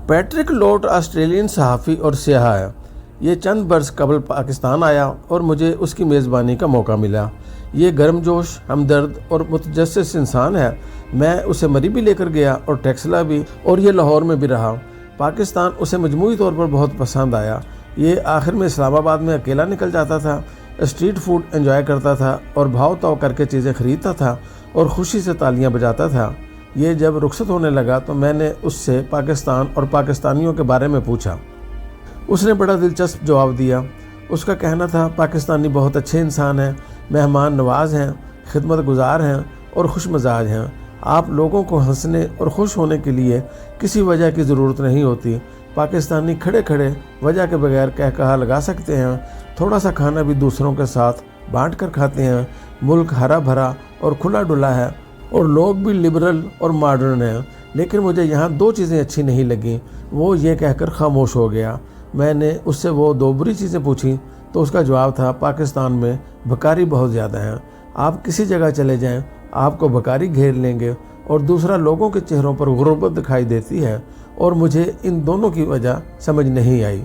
Patrick لوٹ Australian صحافی اور سیاح ہے۔ یہ چند برس قبل پاکستان آیا اور مجھے اس کی میزبانی کا موقع ملا۔ یہ گرم جوش، ہمدرد اور متجسس انسان ہے۔ میں اسے مری بھی لے کر گیا اور ٹیکسلا بھی، اور یہ لاہور میں بھی رہا۔ پاکستان اسے مجموعی طور پر بہت پسند آیا۔ یہ آخر میں اسلام آباد میں اکیلا نکل جاتا تھا، اسٹریٹ فوڈ انجوائے کرتا تھا اور بھاؤ تاؤ کر کے چیزیں خریدتا تھا اور خوشی سے تالیاں بجاتا تھا۔ یہ جب رخصت ہونے لگا تو میں نے اس سے پاکستان اور پاکستانیوں کے بارے میں پوچھا۔ اس نے بڑا دلچسپ جواب دیا۔ اس کا کہنا تھا، پاکستانی بہت اچھے انسان ہیں، مہمان نواز ہیں، خدمت گزار ہیں اور خوش مزاج ہیں۔ آپ لوگوں کو ہنسنے اور خوش ہونے کے لیے کسی وجہ کی ضرورت نہیں ہوتی۔ پاکستانی کھڑے کھڑے وجہ کے بغیر کہا لگا سکتے ہیں، تھوڑا سا کھانا بھی دوسروں کے ساتھ بانٹ کر کھاتے ہیں۔ ملک ہرا بھرا اور کھلا ڈلا ہے اور لوگ بھی لبرل اور ماڈرن ہیں۔ لیکن مجھے یہاں دو چیزیں اچھی نہیں لگیں۔ وہ یہ کہہ کر خاموش ہو گیا۔ میں نے اس سے وہ دو بری چیزیں پوچھیں تو اس کا جواب تھا، پاکستان میں بھکاری بہت زیادہ ہیں۔ آپ کسی جگہ چلے جائیں، آپ کو بھکاری گھیر لیں گے، اور دوسرا لوگوں کے چہروں پر غربت دکھائی دیتی ہے، اور مجھے ان دونوں کی وجہ سمجھ نہیں آئی۔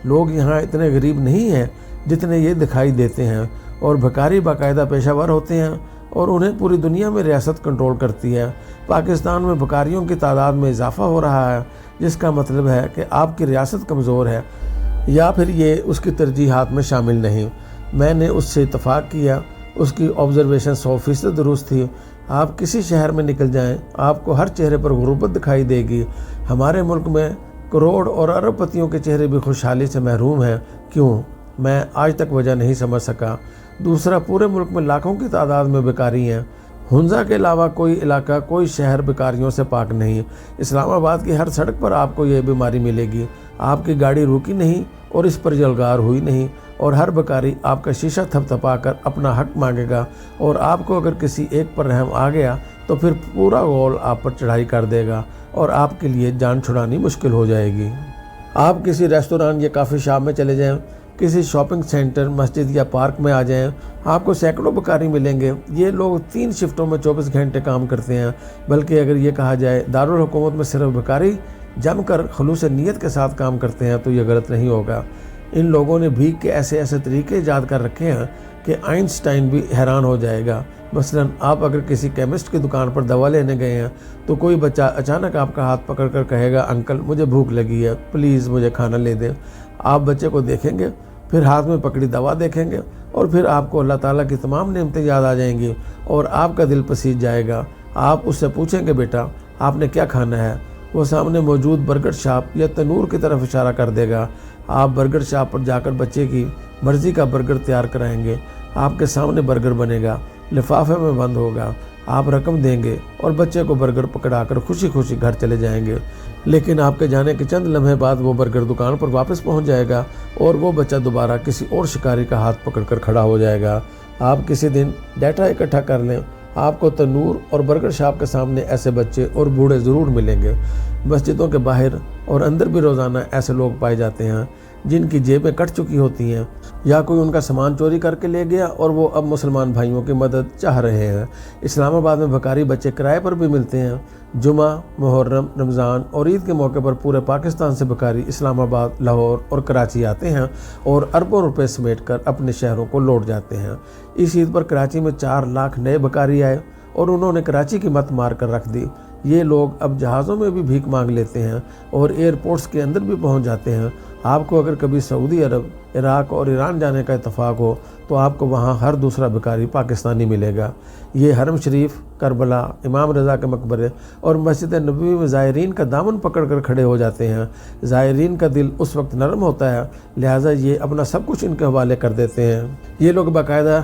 لوگ یہاں اتنے غریب نہیں ہیں جتنے یہ دکھائی دیتے ہیں، اور بھکاری باقاعدہ پیشہ ور ہوتے ہیں اور انہیں پوری دنیا میں ریاست کنٹرول کرتی ہے۔ پاکستان میں بھکاریوں کی تعداد میں اضافہ ہو رہا ہے، جس کا مطلب ہے کہ آپ کی ریاست کمزور ہے یا پھر یہ اس کی ترجیحات میں شامل نہیں۔ میں نے اس سے اتفاق کیا۔ اس کی آبزرویشن 100% درست تھی۔ آپ کسی شہر میں نکل جائیں، آپ کو ہر چہرے پر غربت دکھائی دے گی۔ ہمارے ملک میں کروڑ اور ارب پتیوں کے چہرے بھی خوشحالی سے محروم ہیں۔ کیوں؟ میں آج تک وجہ نہیں سمجھ سکا۔ دوسرا، پورے ملک میں لاکھوں کی تعداد میں بیکاری ہیں۔ ہنزا کے علاوہ کوئی علاقہ، کوئی شہر بیکاریوں سے پاک نہیں۔ اسلام آباد کی ہر سڑک پر آپ کو یہ بیماری ملے گی۔ آپ کی گاڑی رکی نہیں اور اس پر جلگار ہوئی نہیں، اور ہر بیکاری آپ کا شیشہ تھپ تھپا کر اپنا حق مانگے گا، اور آپ کو اگر کسی ایک پر رحم آ گیا تو پھر پورا غول آپ پر چڑھائی کر دے گا اور آپ کے لیے جان چھڑانی مشکل ہو جائے گی۔ آپ کسی ریستوران یا کافی شاپ میں چلے جائیں، کسی شاپنگ سینٹر، مسجد یا پارک میں آ جائیں، آپ کو سینکڑوں بیکاری ملیں گے۔ یہ لوگ 3 شفٹوں میں 24 گھنٹے کام کرتے ہیں۔ بلکہ اگر یہ کہا جائے دارالحکومت میں صرف بیکاری جم کر خلوص نیت کے ساتھ کام کرتے ہیں تو یہ غلط نہیں ہوگا۔ ان لوگوں نے بھیک کے ایسے طریقے ایجاد کر رکھے ہیں کہ آئنسٹائن بھی حیران ہو جائے گا۔ مثلا آپ اگر کسی کیمسٹ کی دکان پر دوا لینے گئے ہیں تو کوئی بچہ اچانک آپ کا ہاتھ پکڑ کر کہے گا، انکل مجھے بھوک لگی ہے، پلیز مجھے کھانا لے دیں۔ آپ بچے کو دیکھیں گے، پھر ہاتھ میں پکڑی دوا دیکھیں گے، اور پھر آپ کو اللہ تعالیٰ کی تمام نعمتیں یاد آ جائیں گی اور آپ کا دل پسیج جائے گا۔ آپ اس سے پوچھیں گے، بیٹا آپ نے کیا کھانا ہے؟ وہ سامنے موجود برگر شاپ یا تنور کی طرف اشارہ کر دے گا۔ آپ برگر شاپ پر جا کر بچے کی مرضی کا برگر تیار کرائیں گے۔ آپ کے سامنے برگر بنے گا، لفافے میں بند ہوگا، آپ رقم دیں گے اور بچے کو برگر پکڑا کر خوشی خوشی گھر چلے جائیں گے۔ لیکن آپ کے جانے کے چند لمحے بعد وہ برگر دکان پر واپس پہنچ جائے گا اور وہ بچہ دوبارہ کسی اور شکاری کا ہاتھ پکڑ کر کھڑا ہو جائے گا۔ آپ کسی دن ڈیٹا اکٹھا کر لیں، آپ کو تنور اور برگر شاپ کے سامنے ایسے بچے اور بوڑھے ضرور ملیں گے۔ مسجدوں کے باہر اور اندر بھی روزانہ ایسے لوگ پائے جاتے ہیں جن کی جیبیں کٹ چکی ہوتی ہیں، یا کوئی ان کا سامان چوری کر کے لے گیا اور وہ اب مسلمان بھائیوں کی مدد چاہ رہے ہیں۔ اسلام آباد میں بھکاری بچے کرائے پر بھی ملتے ہیں۔ جمعہ، محرم، رمضان اور عید کے موقع پر پورے پاکستان سے بھکاری اسلام آباد، لاہور اور کراچی آتے ہیں اور اربوں روپے سمیٹ کر اپنے شہروں کو لوٹ جاتے ہیں۔ اس عید پر کراچی میں 4 لاکھ نئے بھکاری آئے اور انہوں نے کراچی کی مت مار کر رکھ دی۔ یہ لوگ اب جہازوں میں بھی بھیک مانگ لیتے ہیں اور ایئرپورٹس کے اندر بھی پہنچ جاتے ہیں۔ آپ کو اگر کبھی سعودی عرب، عراق اور ایران جانے کا اتفاق ہو تو آپ کو وہاں ہر دوسرا بھکاری پاکستانی ملے گا۔ یہ حرم شریف، کربلا، امام رضا کے مقبرے اور مسجد نبوی میں زائرین کا دامن پکڑ کر کھڑے ہو جاتے ہیں۔ زائرین کا دل اس وقت نرم ہوتا ہے، لہٰذا یہ اپنا سب کچھ ان کے حوالے کر دیتے ہیں۔ یہ لوگ باقاعدہ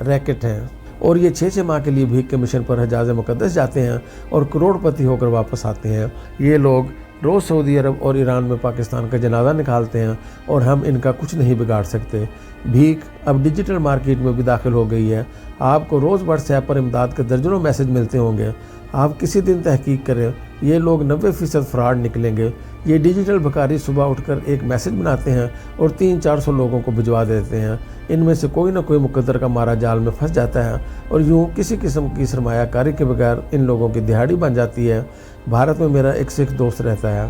ریکٹ ہیں اور یہ 6 ماہ کے لیے بھیک کے مشن پر حجاز مقدس جاتے ہیں اور کروڑ پتی ہو کر واپس آتے ہیں۔ یہ لوگ روز سعودی عرب اور ایران میں پاکستان کا جنازہ نکالتے ہیں اور ہم ان کا کچھ نہیں بگاڑ سکتے۔ بھیک اب ڈیجیٹل مارکیٹ میں بھی داخل ہو گئی ہے۔ آپ کو روز واٹس ایپ پر امداد کے درجنوں میسج ملتے ہوں گے۔ آپ کسی دن تحقیق کریں، یہ لوگ 90% فراڈ نکلیں گے۔ یہ ڈیجیٹل بھکاری صبح اٹھ کر ایک میسج بناتے ہیں اور 300-400 لوگوں کو بھجوا دیتے ہیں۔ ان میں سے کوئی نہ کوئی مقدر کا مارا جال میں پھنس جاتا ہے اور یوں کسی قسم کی سرمایہ کاری کے بغیر ان لوگوں کی دہاڑی بن جاتی ہے۔ بھارت میں میرا ایک سکھ دوست رہتا ہے۔